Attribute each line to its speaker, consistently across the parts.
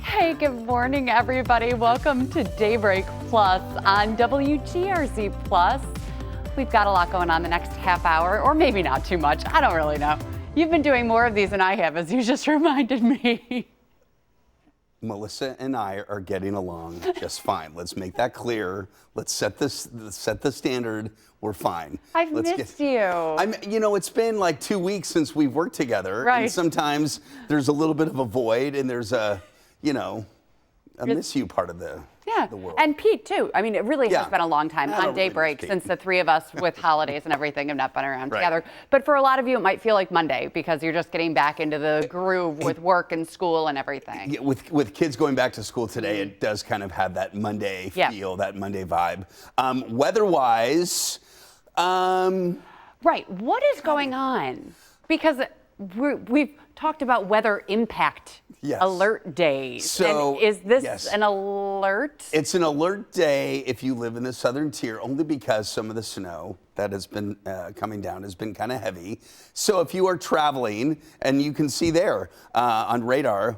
Speaker 1: Hey, good morning, everybody. Welcome to Daybreak Plus on WGRZ Plus. We've got a lot going on the next half hour, or maybe not too much. I don't really know. You've been doing more of these than I have, as you just reminded me.
Speaker 2: Melissa and I are getting along just fine. Let's make that clear. Let's set the standard. We're fine.
Speaker 1: I've missed you.
Speaker 2: It's been like 2 weeks since we've worked together.
Speaker 1: Right.
Speaker 2: And sometimes there's a little bit of a void, and there's a miss you part of the world.
Speaker 1: And Pete, too. I mean, it really has been a long time on Daybreak since the three of us with holidays and everything have not been around together. But for a lot of you, it might feel like Monday because you're just getting back into the groove with work and school and everything.
Speaker 2: Yeah, with kids going back to school today, it does kind of have that Monday feel, that Monday vibe. Weather-wise,
Speaker 1: right. What is going on? Because we've talked about weather impact alert days.
Speaker 2: So,
Speaker 1: and is this an alert?
Speaker 2: It's an alert day if you live in the southern tier, only because some of the snow that has been coming down has been kind of heavy. So if you are traveling, and you can see there on radar,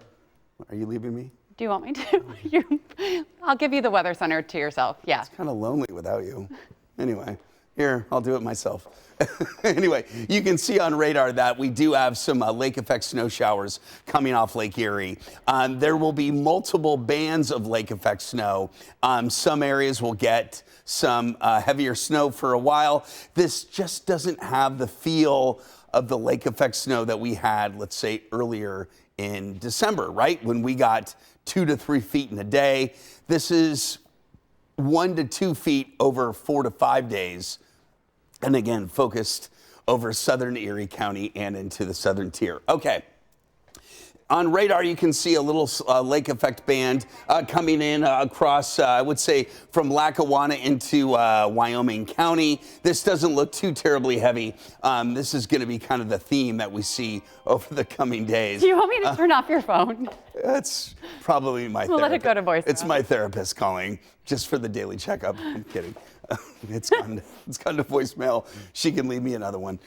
Speaker 2: are you leaving me?
Speaker 1: Do you want me to? I'll give you the weather center to yourself. Yeah.
Speaker 2: It's kind of lonely without you. Anyway, here, I'll do it myself. Anyway, you can see on radar that we do have some lake effect snow showers coming off Lake Erie. There will be multiple bands of lake effect snow. Some areas will get some heavier snow for a while. This just doesn't have the feel of the lake effect snow that we had, let's say, earlier in December, right? When we got 2 to 3 feet in a day. This is 1 to 2 feet over 4 to 5 days. And again, focused over southern Erie County and into the southern tier. Okay. On radar, you can see a little lake effect band coming in across, I would say, from Lackawanna into Wyoming County. This doesn't look too terribly heavy. This is going to be kind of the theme that we see over the coming days.
Speaker 1: Do you want me to turn off your phone?
Speaker 2: That's probably my therapist.
Speaker 1: Let it go to voicemail.
Speaker 2: It's my therapist calling just for the daily checkup. I'm kidding. It's gone to voicemail. She can leave me another one.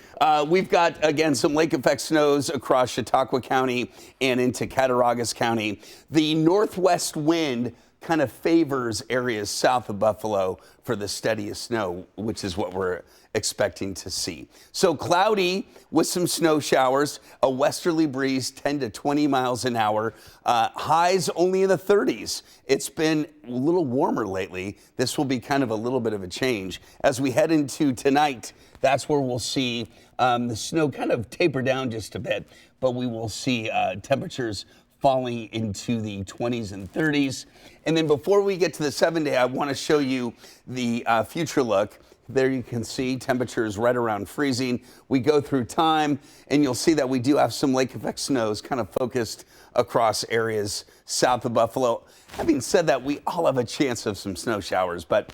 Speaker 2: We've got, again, some lake effect snows across Chautauqua County and into Cattaraugus County. The northwest wind kind of favors areas south of Buffalo for the steadiest snow, which is what we're expecting to see. So cloudy with some snow showers, a westerly breeze 10 to 20 miles an hour, highs only in the 30s. It's been a little warmer lately. This will be kind of a little bit of a change. As we head into tonight, that's where we'll see the snow kind of taper down just a bit, but we will see temperatures falling into the 20s and 30s. And then before we get to the 7-day, I want to show you the future look. There you can see temperatures right around freezing. We go through time, and you'll see that we do have some lake effect snows kind of focused across areas south of Buffalo. Having said that, we all have a chance of some snow showers, but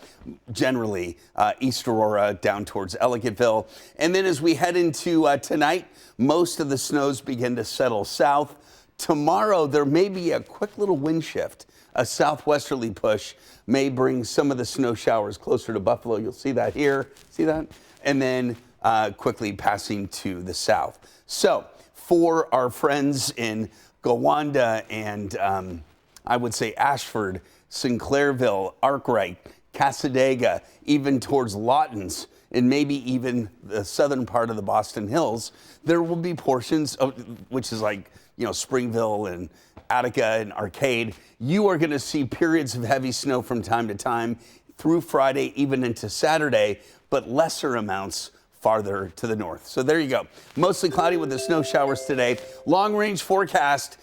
Speaker 2: generally East Aurora down towards Ellicottville. And then as we head into tonight, most of the snows begin to settle south. Tomorrow, there may be a quick little wind shift. A southwesterly push may bring some of the snow showers closer to Buffalo. You'll see that here. See that? And then quickly passing to the south. So for our friends in Gowanda and I would say Ashford, Sinclairville, Arkwright, Cassadaga, even towards Lawton's, and maybe even the southern part of the Boston Hills, there will be portions of, which is like, Springville and Attica and Arcade. You are going to see periods of heavy snow from time to time through Friday, even into Saturday, but lesser amounts farther to the north. So there you go. Mostly cloudy with the snow showers today. Long range forecast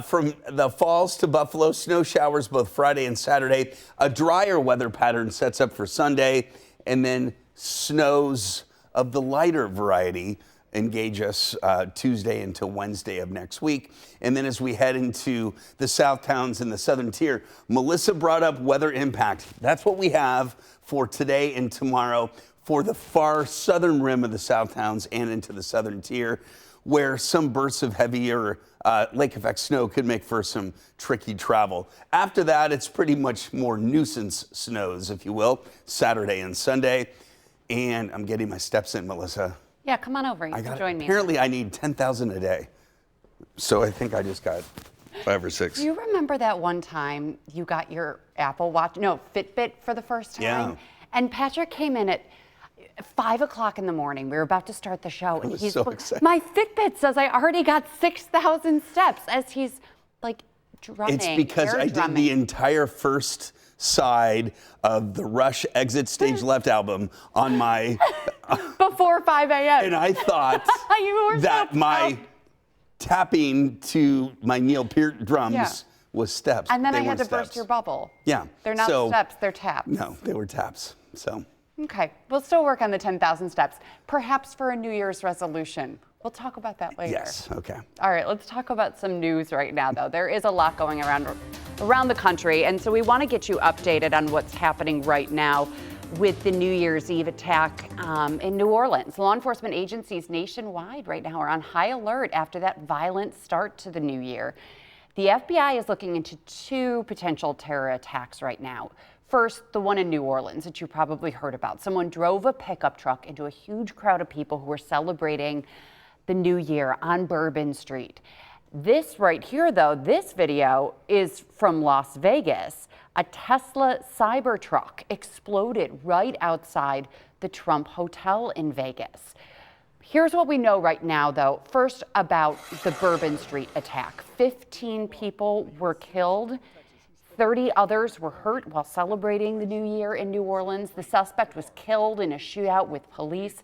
Speaker 2: from the Falls to Buffalo, snow showers both Friday and Saturday. A drier weather pattern sets up for Sunday, and then snows of the lighter variety engage us Tuesday into Wednesday of next week. And then as we head into the South Towns in the southern tier, Melissa brought up weather impact. That's what we have for today and tomorrow for the far southern rim of the South Towns and into the southern tier, where some bursts of heavier lake effect snow could make for some tricky travel. After that, it's pretty much more nuisance snows, if you will, Saturday and Sunday. And I'm getting my steps in, Melissa.
Speaker 1: Yeah, come on over. You can join me.
Speaker 2: Apparently, I need 10,000 a day. So I think I just got 5 or 6.
Speaker 1: Do you remember that one time you got your Apple Watch, no, Fitbit for the first time?
Speaker 2: Yeah.
Speaker 1: And Patrick came in at 5 o'clock in the morning. We were about to start the show.
Speaker 2: I was so excited.
Speaker 1: My Fitbit says I already got 6,000 steps as he's like drumming.
Speaker 2: It's because I did the entire first side of the Rush Exit Stage Left album on my...
Speaker 1: Before 5 a.m.
Speaker 2: And I thought that my tapping to my Neil Peart drums was steps.
Speaker 1: And then
Speaker 2: They
Speaker 1: I had
Speaker 2: weren't
Speaker 1: to burst
Speaker 2: steps.
Speaker 1: your bubble.
Speaker 2: Yeah.
Speaker 1: They're not steps, they're taps.
Speaker 2: No, they were taps. So.
Speaker 1: Okay, we'll still work on the 10,000 steps, perhaps for a New Year's resolution. We'll talk about that later.
Speaker 2: Yes, okay.
Speaker 1: All right, let's talk about some news right now, though. There is a lot going around the country, and so we want to get you updated on what's happening right now with the New Year's Eve attack in New Orleans. Law enforcement agencies nationwide right now are on high alert after that violent start to the new year. The FBI is looking into 2 potential terror attacks right now. First, the one in New Orleans that you probably heard about. Someone drove a pickup truck into a huge crowd of people who were celebrating the new year on Bourbon Street. This right here, though, this video is from Las Vegas. A Tesla Cybertruck exploded right outside the Trump Hotel in Vegas. Here's what we know right now, though. First, about the Bourbon Street attack. 15 people were killed. 30 others were hurt while celebrating the new year in New Orleans. The suspect was killed in a shootout with police.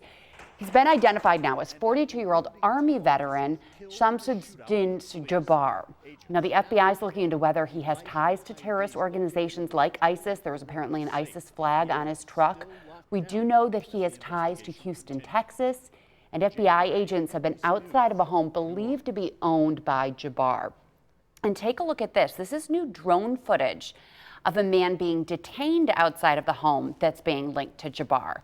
Speaker 1: He's been identified now as 42-year-old Army veteran Shamsuddin Jabbar. Now, the FBI is looking into whether he has ties to terrorist organizations like ISIS. There was apparently an ISIS flag on his truck. We do know that he has ties to Houston, Texas, and FBI agents have been outside of a home believed to be owned by Jabbar. And take a look at this. This is new drone footage of a man being detained outside of the home that's being linked to Jabbar.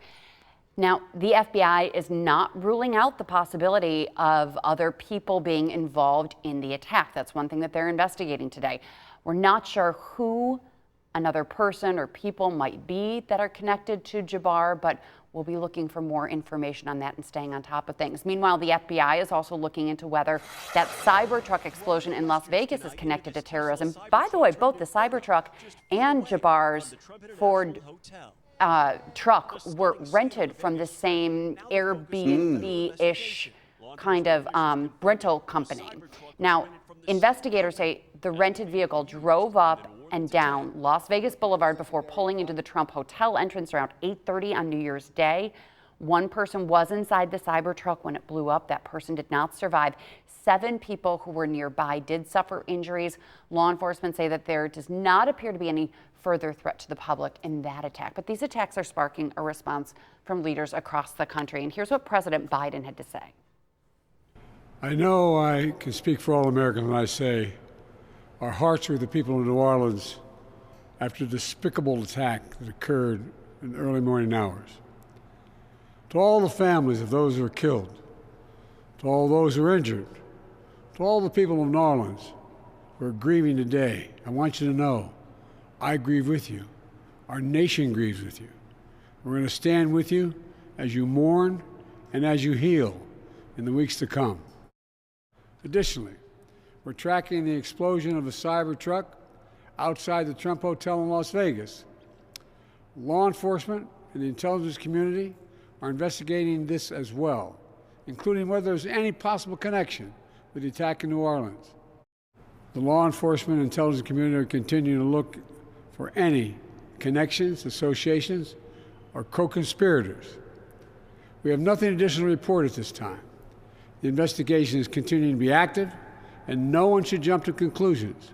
Speaker 1: Now, the FBI is not ruling out the possibility of other people being involved in the attack. That's one thing that they're investigating today. We're not sure who another person or people might be that are connected to Jabbar, but we'll be looking for more information on that and staying on top of things. Meanwhile, the FBI is also looking into whether that Cybertruck explosion in Las Vegas is connected to terrorism. By the way, both the Cybertruck and Jabbar's Ford truck were rented from the same Airbnb-ish kind of rental company. Now, investigators say the rented vehicle drove up and down Las Vegas Boulevard before pulling into the Trump Hotel entrance around 8:30 on New Year's Day. One person was inside the Cybertruck when it blew up. That person did not survive. 7 people who were nearby did suffer injuries. Law enforcement say that there does not appear to be any further threat to the public in that attack. But these attacks are sparking a response from leaders across the country. And here's what President Biden had to say.
Speaker 3: I know I can speak for all Americans when I say our hearts are with the people of New Orleans after the despicable attack that occurred in the early morning hours. To all the families of those who were killed, to all those who were injured, to all the people of New Orleans who are grieving today, I want you to know I grieve with you. Our nation grieves with you. We're going to stand with you as you mourn and as you heal in the weeks to come. Additionally, we're tracking the explosion of a Cybertruck outside the Trump Hotel in Las Vegas. Law enforcement and the intelligence community are investigating this as well, including whether there's any possible connection with the attack in New Orleans. The law enforcement and intelligence community are continuing to look for any connections, associations, or co-conspirators. We have nothing additional to report at this time. The investigation is continuing to be active, and no one should jump to conclusions.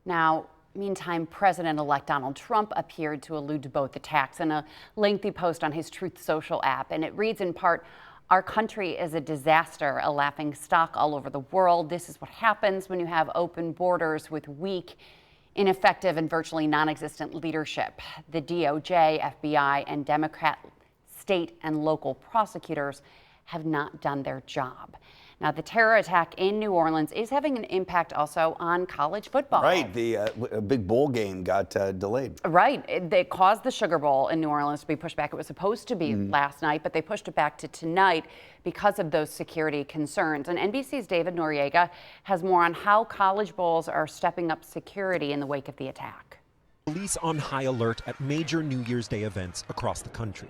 Speaker 1: Now, meantime, President-elect Donald Trump appeared to allude to both attacks in a lengthy post on his Truth Social app, and it reads in part, "Our country is a disaster, a laughing stock all over the world. This is what happens when you have open borders with weak, ineffective, and virtually non-existent leadership. The DOJ, FBI, and Democrat state and local prosecutors have not done their job." Now, the terror attack in New Orleans is having an impact also on college football.
Speaker 2: Right, the big bowl game got delayed.
Speaker 1: Right, they caused the Sugar Bowl in New Orleans to be pushed back. It was supposed to be last night, but they pushed it back to tonight because of those security concerns. And NBC's David Noriega has more on how college bowls are stepping up security in the wake of the attack.
Speaker 4: Police on high alert at major New Year's Day events across the country.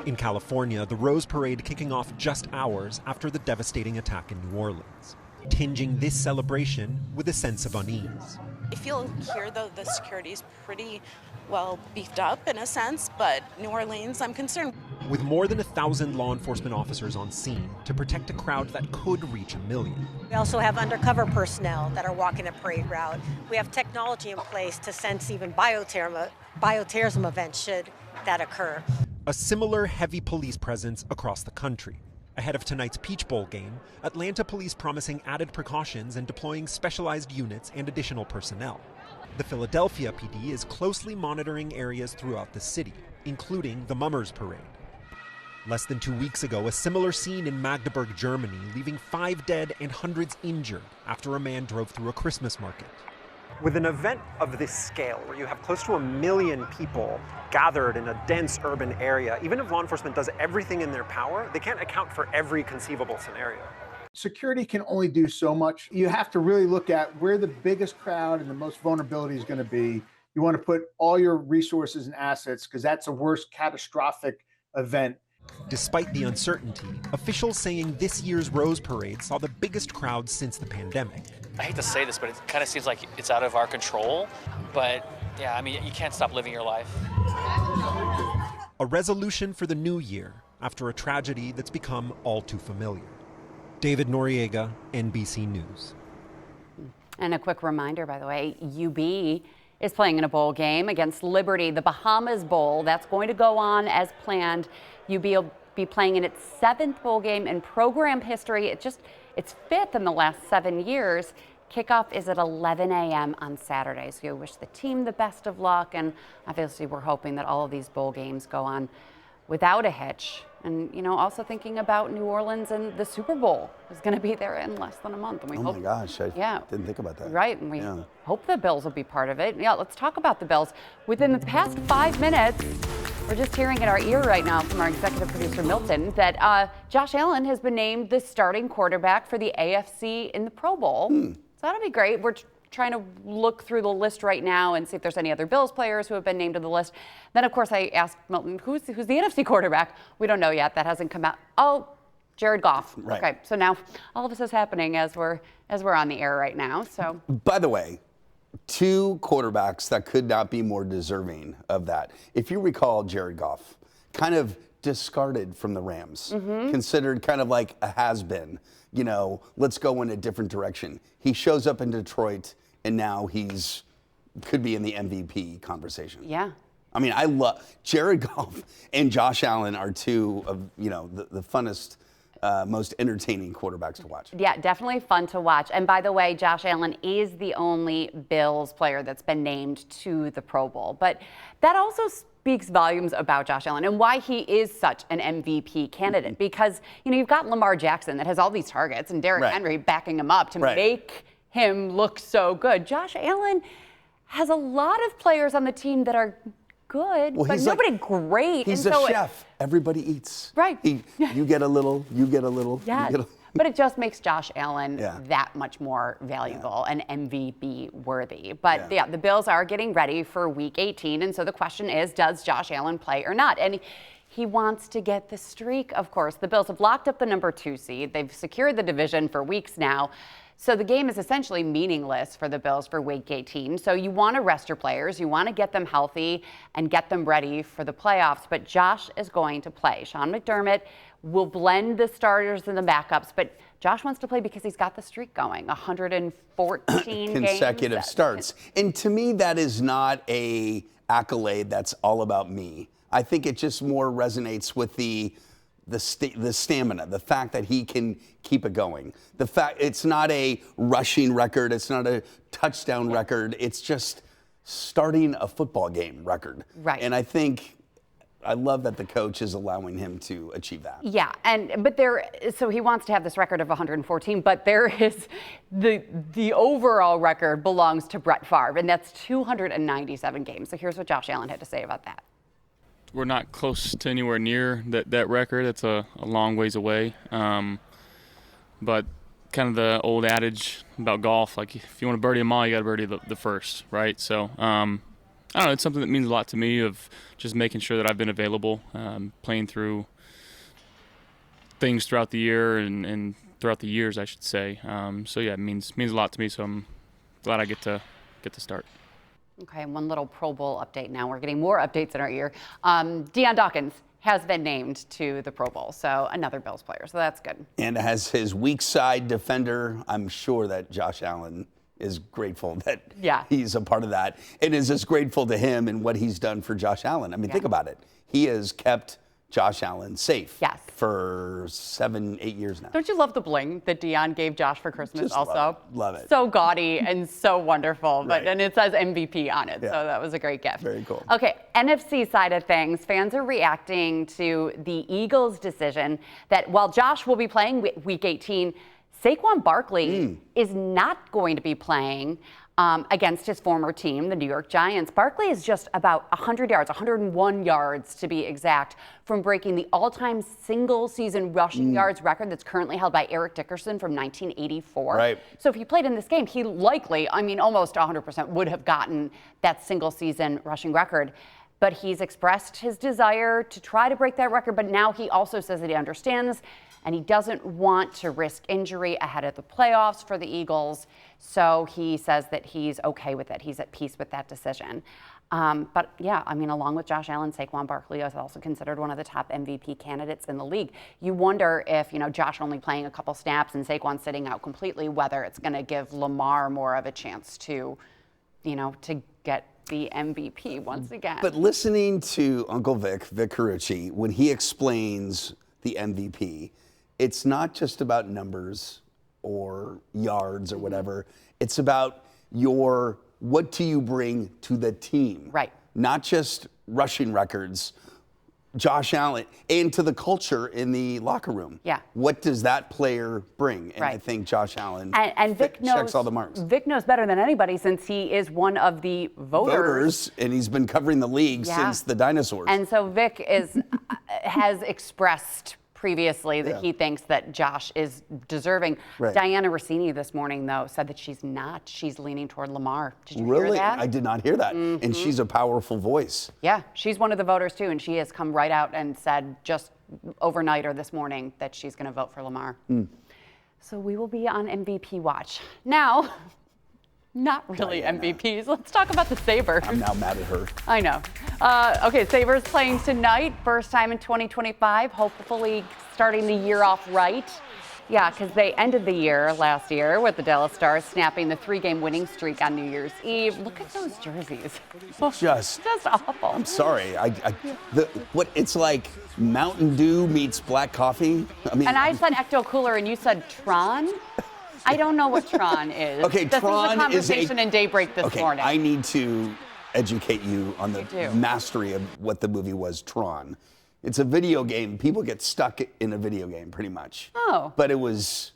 Speaker 4: In California, the Rose Parade kicking off just hours after the devastating attack in New Orleans, tinging this celebration with a sense of unease.
Speaker 5: I feel here, though, the security is pretty well beefed up in a sense, but New Orleans, I'm concerned.
Speaker 4: With more than 1,000 law enforcement officers on scene to protect a crowd that could reach 1 million.
Speaker 6: We also have undercover personnel that are walking the parade route. We have technology in place to sense even bioterrorism events should that occur.
Speaker 4: A similar heavy police presence across the country. Ahead of tonight's Peach Bowl game, Atlanta police promising added precautions and deploying specialized units and additional personnel. The Philadelphia PD is closely monitoring areas throughout the city, including the Mummers Parade. Less than 2 weeks ago, a similar scene in Magdeburg, Germany, leaving 5 dead and hundreds injured after a man drove through a Christmas market.
Speaker 7: With an event of this scale, where you have close to 1 million people gathered in a dense urban area, even if law enforcement does everything in their power, they can't account for every conceivable scenario.
Speaker 8: Security can only do so much. You have to really look at where the biggest crowd and the most vulnerability is going to be. You want to put all your resources and assets, because that's a worst catastrophic event.
Speaker 4: Despite the uncertainty, officials saying this year's Rose Parade saw the biggest crowd since the pandemic.
Speaker 9: I hate to say this, but it kind of seems like it's out of our control. But yeah, I mean, you can't stop living your life.
Speaker 4: A resolution for the new year after a tragedy that's become all too familiar. David Noriega, NBC News.
Speaker 1: And a quick reminder, by the way, UB is playing in a bowl game against Liberty, the Bahamas Bowl. That's going to go on as planned. UB will be playing in its 7th bowl game in program history. It's 5th in the last 7 years. Kickoff is at 11 a.m. on Saturday. So we wish the team the best of luck. And obviously we're hoping that all of these bowl games go on without a hitch. And, you know, also thinking about New Orleans and the Super Bowl is going to be there in less than a month. And we hope,
Speaker 2: my gosh, I didn't think about that.
Speaker 1: Right, and we hope the Bills will be part of it. Yeah, let's talk about the Bills. Within the past 5 minutes, we're just hearing in our ear right now from our executive producer, Milton, that Josh Allen has been named the starting quarterback for the AFC in the Pro Bowl. So that'll be great. We're trying to look through the list right now and see if there's any other Bills players who have been named to the list. Then, of course, I asked Milton, who's the NFC quarterback? We don't know yet. That hasn't come out. Oh, Jared Goff.
Speaker 2: Right.
Speaker 1: Okay, so now all of this is happening as we're on the air right now. So,
Speaker 2: by the way, 2 quarterbacks that could not be more deserving of that. If you recall, Jared Goff, kind of discarded from the Rams, considered kind of like a has-been. You know, let's go in a different direction. He shows up in Detroit, and now could be in the MVP conversation.
Speaker 1: yeah.
Speaker 2: I mean, I love Jared Goff and Josh Allen are 2 of, you know, the funnest, most entertaining quarterbacks to watch.
Speaker 1: Yeah, definitely fun to watch. And by the way, Josh Allen is the only Bills player that's been named to the Pro Bowl. But that also speaks volumes about Josh Allen and why he is such an MVP candidate. Because, you know, you've got Lamar Jackson that has all these targets and Derrick Henry backing him up to make him look so good. Josh Allen has a lot of players on the team that are good, but nobody great.
Speaker 2: He's a chef. Everybody eats.
Speaker 1: Right.
Speaker 2: You get a little, you get a little.
Speaker 1: Yeah.
Speaker 2: You get
Speaker 1: But it just makes Josh Allen that much more valuable and MVP worthy. But the Bills are getting ready for Week 18. And so the question is, does Josh Allen play or not? And he wants to get the streak, of course. The Bills have locked up the number 2 seed. They've secured the division for weeks now. So the game is essentially meaningless for the Bills for Week 18. So you want to rest your players. You want to get them healthy and get them ready for the playoffs. But Josh is going to play. Sean McDermott will blend the starters and the backups. But Josh wants to play because he's got the streak going, 114
Speaker 2: consecutive starts. And to me, that is not a accolade that's all about me. I think it just more resonates with the stamina, the fact that he can keep it going. The fact it's not a rushing record, it's not a touchdown record, it's just starting a football game record.
Speaker 1: Right.
Speaker 2: And I think I love that the coach is allowing him to achieve that.
Speaker 1: Yeah, so he wants to have this record of 114, but there is the overall record belongs to Brett Favre, and that's 297 games. So here's what Josh Allen had to say about that.
Speaker 10: We're not close to anywhere near that record. It's a long ways away. But kind of the old adage about golf, like if you want to birdie them all, you got to birdie the first, right? So I don't know. It's something that means a lot to me of just making sure that I've been available, playing through things throughout the year and throughout the years, I should say. So yeah, it means a lot to me. So I'm glad I get to start.
Speaker 1: Okay, one little Pro Bowl update now. We're getting more updates in our ear. Deion Dawkins has been named to the Pro Bowl, so another Bills player, so that's good.
Speaker 2: And as his weak side defender, I'm sure that Josh Allen is grateful that he's a part of that and is just grateful to him and what he's done for Josh Allen. I mean, think about it. He has kept Josh Allen safe for 7-8 years now.
Speaker 1: Don't you love the bling that Deion gave Josh for Christmas
Speaker 2: Just
Speaker 1: also?
Speaker 2: Love it.
Speaker 1: So gaudy and so wonderful, and it says MVP on it, so that was a great gift.
Speaker 2: Very cool.
Speaker 1: Okay, NFC side of things, fans are reacting to the Eagles' decision that while Josh will be playing Week 18, Saquon Barkley is not going to be playing against his former team, the New York Giants. Barkley is just about 100 yards, 101 yards to be exact, from breaking the all-time single-season rushing yards record that's currently held by Eric Dickerson from 1984.
Speaker 2: Right.
Speaker 1: So if he played in this game, he likely, almost 100% would have gotten that single-season rushing record. But he's expressed his desire to try to break that record, but now he also says that he understands and he doesn't want to risk injury ahead of the playoffs for the Eagles. So he says that he's okay with it. He's at peace with that decision. But yeah, along with Josh Allen, Saquon Barkley is also considered one of the top MVP candidates in the league. You wonder if, Josh only playing a couple snaps and Saquon sitting out completely, whether it's going to give Lamar more of a chance to, to get the MVP once again.
Speaker 2: But listening to Uncle Vic Carucci, when he explains the MVP, it's not just about numbers or yards or whatever. It's about what do you bring to the team?
Speaker 1: Right.
Speaker 2: Not just rushing records, Josh Allen, and to the culture in the locker room.
Speaker 1: Yeah.
Speaker 2: What does that player bring? And I think Josh Allen
Speaker 1: and Vic
Speaker 2: checks all the marks.
Speaker 1: Vic knows better than anybody since he is one of the voters.
Speaker 2: And he's been covering the league since the dinosaurs.
Speaker 1: And so Vic has expressed previously that he thinks that Josh is deserving.
Speaker 2: Right.
Speaker 1: Diana Rossini this morning, though, said that she's not. She's leaning toward Lamar. Did you hear that?
Speaker 2: I did not hear that. And she's a powerful voice.
Speaker 1: Yeah, she's one of the voters, too, and she has come right out and said just overnight or this morning that she's going to vote for Lamar. So we will be on MVP watch. Now, not really MVPs. Let's talk about the Sabres.
Speaker 2: I'm now mad at her.
Speaker 1: I know. Okay, Sabres playing tonight, first time in 2025, hopefully starting the year off right. Yeah, because they ended the year last year with the Dallas Stars snapping the 3-game winning streak on New Year's Eve. Look at those jerseys.
Speaker 2: Just
Speaker 1: awful.
Speaker 2: I'm sorry. It's like Mountain Dew meets black coffee.
Speaker 1: And I said Ecto Cooler and you said Tron? I don't know what Tron is.
Speaker 2: Okay,
Speaker 1: this
Speaker 2: Tron
Speaker 1: was a conversation in Daybreak this morning.
Speaker 2: I need to educate you on the mastery of what the movie was, Tron. It's a video game. People get stuck in a video game, pretty much.
Speaker 1: Oh.
Speaker 2: But it was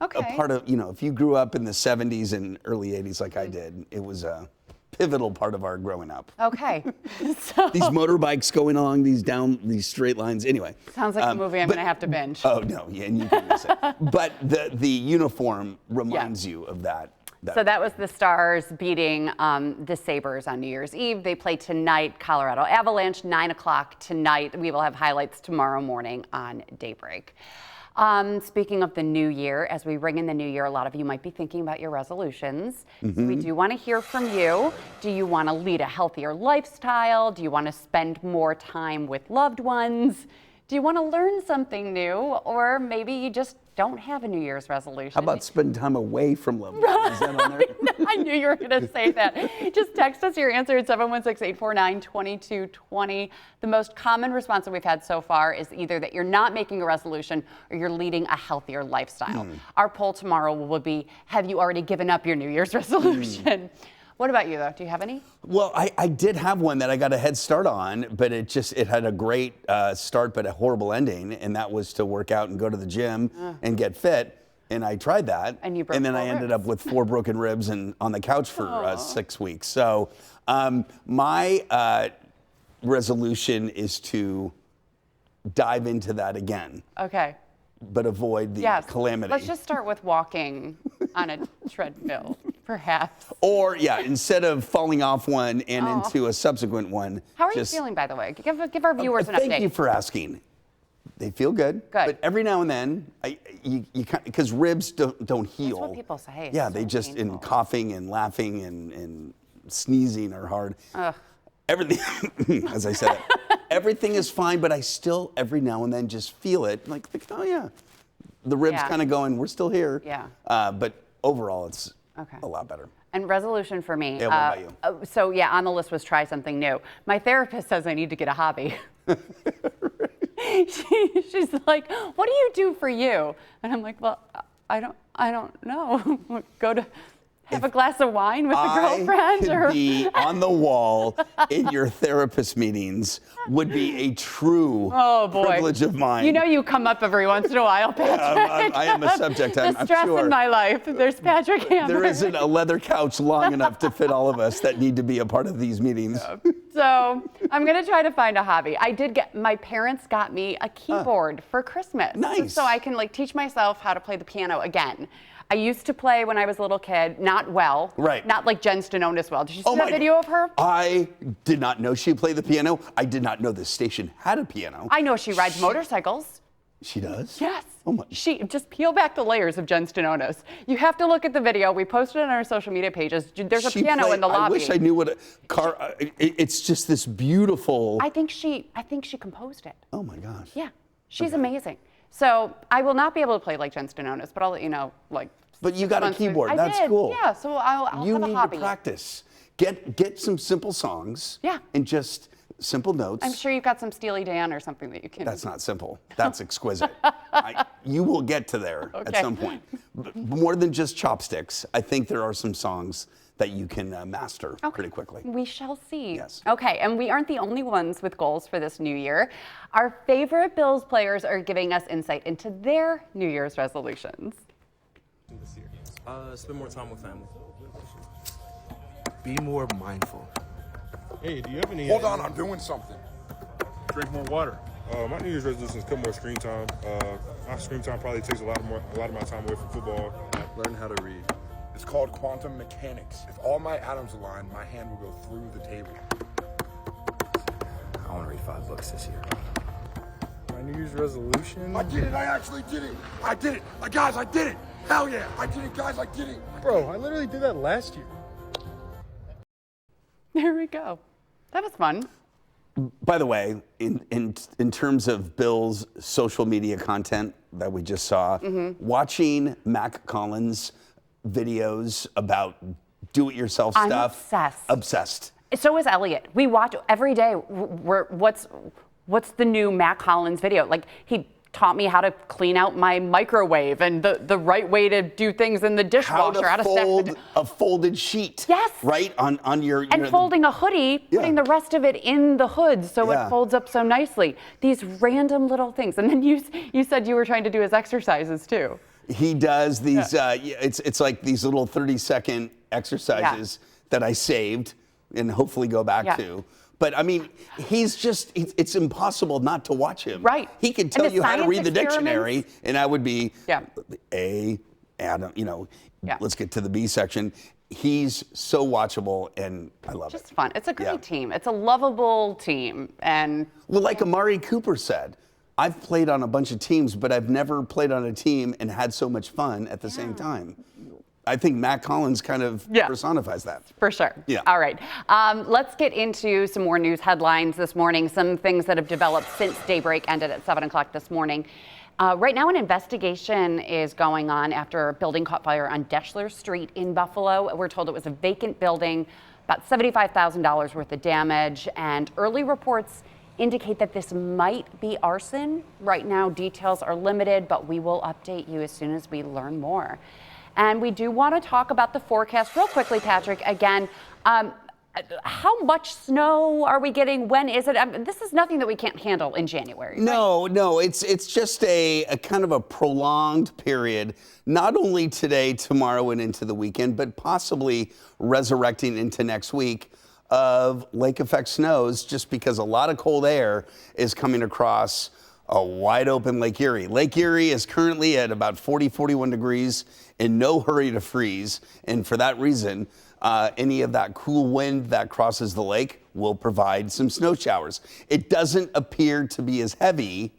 Speaker 2: a part of, if you grew up in the 70s and early 80s like I did, it was a pivotal part of our growing up.
Speaker 1: Okay.
Speaker 2: These motorbikes going along these straight lines. Anyway.
Speaker 1: Sounds like a movie I'm going to have to binge.
Speaker 2: Oh, no. Yeah, and you can miss it. But the uniform reminds you of that.
Speaker 1: So that was the Stars beating the Sabres on New Year's Eve. They play tonight, Colorado Avalanche, 9 o'clock tonight. We will have highlights tomorrow morning on Daybreak. Speaking of the new year, as we ring in the new year, a lot of you might be thinking about your resolutions. So we do want to hear from you. Do you want to lead a healthier lifestyle? Do you want to spend more time with loved ones? Do you want to learn something new? Or maybe you just don't have a New Year's resolution.
Speaker 2: How about spend time away from loved ones? Is that on there?
Speaker 1: I knew you were going to say that. Just text us your answer at 716-849-2220. The most common response that we've had so far is either that you're not making a resolution or you're leading a healthier lifestyle. Our poll tomorrow will be, have you already given up your New Year's resolution? What about you, though? Do you have any?
Speaker 2: Well, I did have one that I got a head start on, but it had a great start but a horrible ending, and that was to work out and go to the gym and get fit. And I tried that,
Speaker 1: and
Speaker 2: then I ended up with 4 broken ribs and on the couch for 6 weeks. So my resolution is to dive into that again.
Speaker 1: Okay.
Speaker 2: But avoid the calamity.
Speaker 1: Let's just start with walking on a treadmill, perhaps.
Speaker 2: Or, instead of falling off one and into a subsequent one.
Speaker 1: How are you feeling, by the way? Give our viewers an update.
Speaker 2: Thank you for asking. They feel good.
Speaker 1: Good.
Speaker 2: But every now and then, because ribs don't heal.
Speaker 1: That's what people say.
Speaker 2: Yeah, they just, in coughing and laughing and sneezing are hard.
Speaker 1: Ugh.
Speaker 2: Everything, as I said, everything is fine, but I still, every now and then, just feel it. Like oh yeah, the ribs kind of going, we're still here.
Speaker 1: Yeah.
Speaker 2: But overall, it's a lot better.
Speaker 1: And resolution for me.
Speaker 2: Yeah, what about you?
Speaker 1: So on the list was try something new. My therapist says I need to get a hobby. She's like, what do you do for you? And I'm like, well, I don't know. Go to have a glass of wine with a girlfriend,
Speaker 2: or be on the wall in your therapist meetings would be a true privilege of mine.
Speaker 1: You know, you come up every once in a while, Patrick.
Speaker 2: I am a subject. I'm
Speaker 1: the stress
Speaker 2: sure.
Speaker 1: in my life. There's Patrick Hammer.
Speaker 2: There isn't a leather couch long enough to fit all of us that need to be a part of these meetings.
Speaker 1: So I'm gonna try to find a hobby. My parents got me a keyboard for Christmas.
Speaker 2: Nice.
Speaker 1: So I can teach myself how to play the piano again. I used to play when I was a little kid, not well.
Speaker 2: Right.
Speaker 1: Not like Jen Stenonis well. Did you see that video of her?
Speaker 2: I did not know she played the piano. I did not know this station had a piano.
Speaker 1: I know she rides motorcycles.
Speaker 2: She does?
Speaker 1: Yes.
Speaker 2: Oh my.
Speaker 1: She just peel back the layers of Jen Stenonis. You have to look at the video. We posted it on our social media pages. There's a piano in the lobby.
Speaker 2: I wish I knew what a car. It's just this beautiful.
Speaker 1: I think she composed it.
Speaker 2: Oh my gosh.
Speaker 1: Yeah, she's amazing. So I will not be able to play like Jen Stenonis, but I'll let you know
Speaker 2: But you got a keyboard.
Speaker 1: I
Speaker 2: That's
Speaker 1: did.
Speaker 2: cool.
Speaker 1: Yeah. So I'll have a hobby.
Speaker 2: You need to practice. Get some simple songs.
Speaker 1: Yeah.
Speaker 2: And just simple notes.
Speaker 1: I'm sure you've got some Steely Dan or something that you can.
Speaker 2: That's not simple. That's exquisite. You will get to there at some point. But more than just chopsticks, I think there are some songs that you can master pretty quickly.
Speaker 1: We shall see.
Speaker 2: Yes.
Speaker 1: Okay, and we aren't the only ones with goals for this new year. Our favorite Bills players are giving us insight into their New Year's resolutions.
Speaker 11: Spend more time with family. Be more mindful.
Speaker 12: Hey, do you have any...
Speaker 13: Hold on, I'm doing something.
Speaker 12: Drink more water. My New Year's resolution is cut more screen time. My screen time probably takes a lot of my time away from football.
Speaker 11: Learn how to read.
Speaker 13: It's called quantum mechanics. If all my atoms align, my hand will go through the table.
Speaker 11: I want to read 5 books this year.
Speaker 12: My New Year's resolution?
Speaker 13: I did it, I actually did it. I did it. Guys, I did it. Hell yeah, I did it, guys, I did it.
Speaker 12: Bro, I literally did that last year.
Speaker 1: There we go. That was fun.
Speaker 2: By the way, in terms of Bill's social media content that we just saw, watching Mac Collins' videos about do-it-yourself stuff.
Speaker 1: I'm
Speaker 2: obsessed.
Speaker 1: So is Elliot. We watch every day. What's the new Mac Collins video? Like, he taught me how to clean out my microwave and the right way to do things in the dishwasher.
Speaker 2: How to fold a folded sheet.
Speaker 1: Yes.
Speaker 2: Right on your.
Speaker 1: And folding a hoodie, putting the rest of it in the hood so it folds up so nicely. These random little things. And then you said you were trying to do his exercises too.
Speaker 2: He does these. It's like these little 30-second exercises that I saved and hopefully go back to. But I mean, it's impossible not to watch him.
Speaker 1: Right.
Speaker 2: He can tell you how to read the dictionary, and I would be Adam, let's get to the B section. He's so watchable, and I love it.
Speaker 1: Just fun. It's a great team. It's a lovable team. And
Speaker 2: well, like Amari Cooper said, I've played on a bunch of teams, but I've never played on a team and had so much fun at the same time. I think Mac Collins kind of personifies that.
Speaker 1: For sure.
Speaker 2: Yeah.
Speaker 1: All right. Let's get into some more news headlines this morning, some things that have developed since Daybreak ended at 7 o'clock this morning. Right now, an investigation is going on after a building caught fire on Deschler Street in Buffalo. We're told it was a vacant building, about $75,000 worth of damage, and early reports indicate that this might be arson. Right now, details are limited, but we will update you as soon as we learn more. And we do want to talk about the forecast real quickly, Patrick. Again, how much snow are we getting? When is it? This is nothing that we can't handle in January.
Speaker 2: No, no, it's just a kind of a prolonged period, not only today, tomorrow, and into the weekend, but possibly resurrecting into next week of lake effect snows, just because a lot of cold air is coming across a wide open Lake Erie. Lake Erie is currently at about 40, 41 degrees, in no hurry to freeze. And for that reason, any of that cool wind that crosses the lake will provide some snow showers. It doesn't appear to be as heavy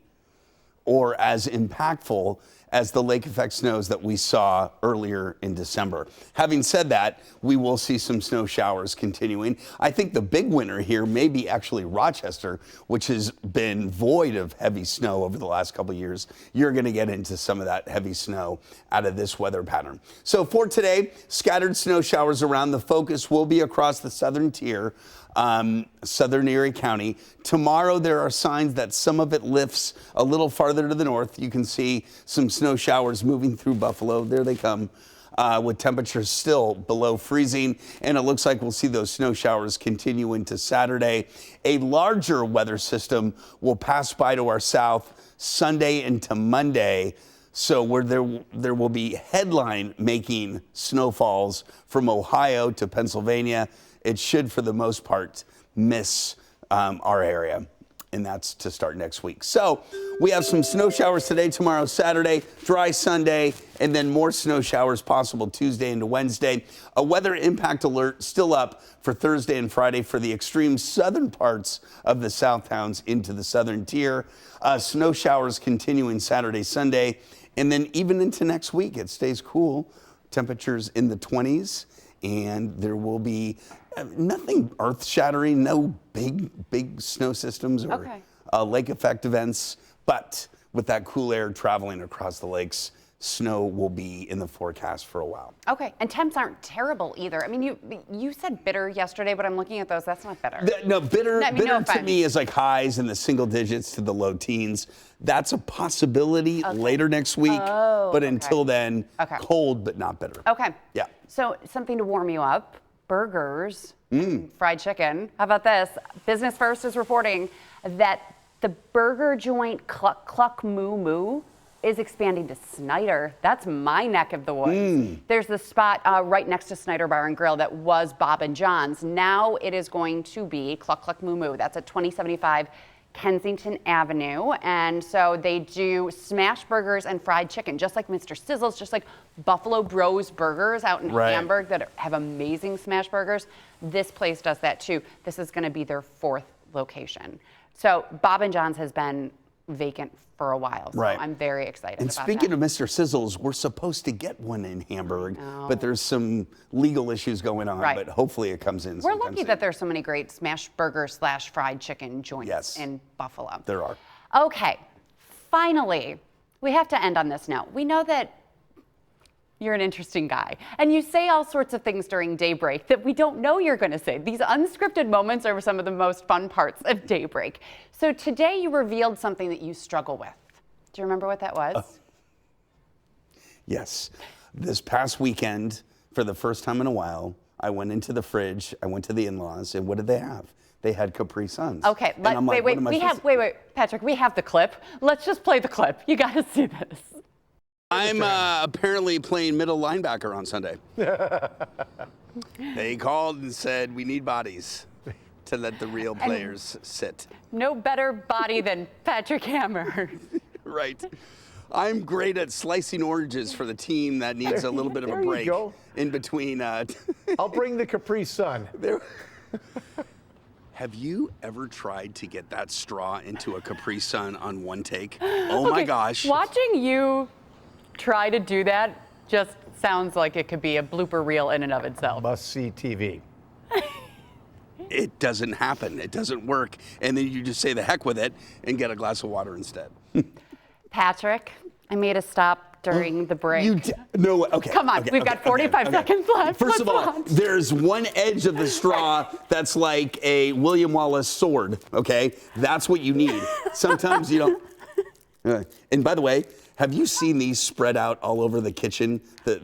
Speaker 2: or as impactful as the lake effect snows that we saw earlier in December. Having said that, we will see some snow showers continuing. I think the big winner here may be actually Rochester, which has been void of heavy snow over the last couple of years. You're going to get into some of that heavy snow out of this weather pattern. So for today, scattered snow showers around. The focus will be across the southern tier, southern Erie County. Tomorrow, there are signs that some of it lifts a little farther to the north. You can see some snow showers moving through Buffalo. There they come, with temperatures still below freezing. And it looks like we'll see those snow showers continue into Saturday. A larger weather system will pass by to our south Sunday into Monday. So where there will be headline-making snowfalls from Ohio to Pennsylvania, it should, for the most part, miss our area, and that's to start next week. So we have some snow showers today, tomorrow, Saturday, dry Sunday, and then more snow showers possible Tuesday into Wednesday. A weather impact alert still up for Thursday and Friday for the extreme southern parts of the South Towns into the southern tier. Snow showers continuing Saturday, Sunday, and then even into next week. It stays cool. Temperatures in the 20s, and there will be nothing earth-shattering, no big snow systems or lake effect events. But with that cool air traveling across the lakes, snow will be in the forecast for a while.
Speaker 1: Okay, and temps aren't terrible either. I mean, you said bitter yesterday, but I'm looking at those. That's not bitter.
Speaker 2: No, bitter
Speaker 1: no
Speaker 2: to me is like highs in the single digits to the low teens. That's a possibility later next week. But until then, cold but not bitter.
Speaker 1: Okay.
Speaker 2: Yeah.
Speaker 1: So something to warm you up. Burgers, fried chicken. How about this? Business First is reporting that the burger joint Cluck Cluck Moo Moo is expanding to Snyder. That's my neck of the woods. There's the spot right next to Snyder Bar and Grill that was Bob and John's. Now it is going to be Cluck Cluck Moo Moo. That's at 2075 Kensington Avenue. And so they do smash burgers and fried chicken, just like Mr. Sizzle's, just like Buffalo Bros Burgers out in Hamburg that have amazing smash burgers. This place does that too. This is going to be their 4th location. So Bob and John's has been vacant for a while. So I'm very excited
Speaker 2: and
Speaker 1: about
Speaker 2: speaking
Speaker 1: that.
Speaker 2: of Mr. Sizzles, we're supposed to get one in Hamburg, but there's some legal issues going on, but hopefully it comes in.
Speaker 1: We're lucky that there's so many great smash burger / fried chicken joints in Buffalo.
Speaker 2: There are.
Speaker 1: Okay, finally, we have to end on this note. We know that you're an interesting guy, and you say all sorts of things during Daybreak that we don't know you're going to say. These unscripted moments are some of the most fun parts of Daybreak. So today you revealed something that you struggle with. Do you remember what that was?
Speaker 2: Yes. This past weekend, for the first time in a while, I went into the fridge, I went to the in-laws, and what did they have? They had Capri Suns.
Speaker 1: Okay, wait, Patrick, we have the clip. Let's just play the clip. You got to see this.
Speaker 2: I'm apparently playing middle linebacker on Sunday. They called and said, we need bodies to let the real players sit.
Speaker 1: No better body than Patrick Hammer.
Speaker 2: Right. I'm great at slicing oranges for the team that needs a little bit of a break in between.
Speaker 14: I'll bring the Capri Sun.
Speaker 2: Have you ever tried to get that straw into a Capri Sun on one take? Oh my gosh.
Speaker 1: Watching you try to do that just sounds like it could be a blooper reel in and of itself.
Speaker 14: Must-see TV.
Speaker 2: It doesn't happen. It doesn't work. And then you just say the heck with it and get a glass of water instead.
Speaker 1: Patrick, I made a stop during the break.
Speaker 2: Okay.
Speaker 1: Come on, we've got 45 seconds left.
Speaker 2: First of all, there's one edge of the straw that's like a William Wallace sword, okay? That's what you need. Sometimes you don't. And by the way, Have you seen these spread out all over the kitchen? The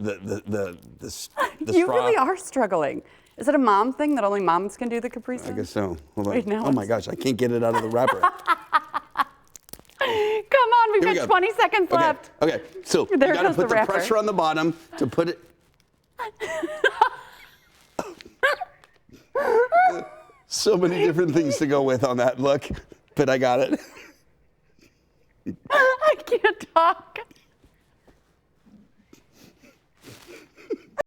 Speaker 1: You
Speaker 2: straw?
Speaker 1: really are struggling. Is it a mom thing that only moms can do the Capri Sun?
Speaker 2: I guess so. Hold on.
Speaker 1: Wait, now
Speaker 2: Oh my gosh, I can't get it out of the wrapper.
Speaker 1: Come on, we've got 20 seconds left.
Speaker 2: Okay, so
Speaker 1: There
Speaker 2: you gotta
Speaker 1: goes
Speaker 2: put
Speaker 1: the
Speaker 2: the
Speaker 1: wrapper.
Speaker 2: pressure on the bottom to put it. So many different things to go with on that look, but I got it.
Speaker 1: I can't talk.